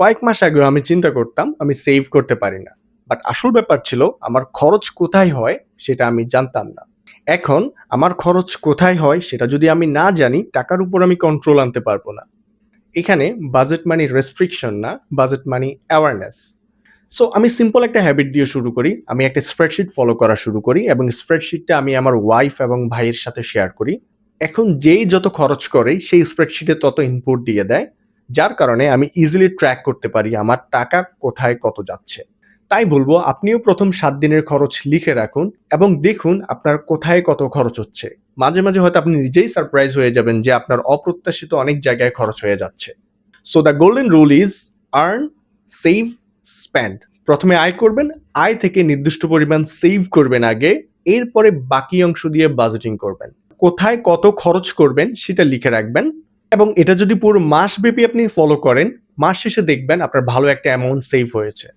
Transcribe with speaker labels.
Speaker 1: কয়েক মাস আগেও আমি চিন্তা করতাম আমি সেভ করতে পারি না। বাট আসল ব্যাপার ছিল আমার খরচ কোথায় হয় সেটা আমি জানতাম না। এখন আমার খরচ কোথায় হয় সেটা যদি আমি না জানি, টাকার উপর আমি কন্ট্রোল আনতে পারবো না। এখানে বাজেট মানি রেস্ট্রিকশন না, বাজেট মানি অ্যাওয়ারনেস। সো আমি সিম্পল একটা হ্যাবিট দিয়ে শুরু করি। আমি একটা স্প্রেডশিট ফলো করা শুরু করি এবং স্প্রেডশিটটা আমি আমার ওয়াইফ এবং ভাইয়ের সাথে শেয়ার করি। এখন যেই যত খরচ করে সেই স্প্রেডশিটে তত ইনপুট দিয়ে দেয়। যার কারণে আমি ইজিলি ট্র্যাক করতে পারি আমার টাকা কোথায় কত যাচ্ছে। তাই বলবো আপনিও প্রথম ৭ দিনের খরচ লিখে রাখুন এবং দেখুন আপনার কোথায় কত খরচ হচ্ছে। মাঝে, মাঝে হয়তো আপনি নিজেই সারপ্রাইজ হয়ে যাবেন যে আপনার অপ্রত্যাশিত অনেক জায়গায় খরচ হয়ে যাচ্ছে। So the golden rule is earn, save, spend. প্রথমে আয় করবেন, আয় থেকে নির্দিষ্ট পরিমাণ সেভ করবেন আগে, এরপরে বাকি অংশ দিয়ে বাজেটিং করবেন। কোথায় কত খরচ করবেন সেটা লিখে রাখবেন এবং এটা যদি পুরো মাসব্যাপী আপনি ফলো করেন, মাস শেষে দেখবেন আপনার ভালো একটা অ্যামাউন্ট সেভ হয়েছে।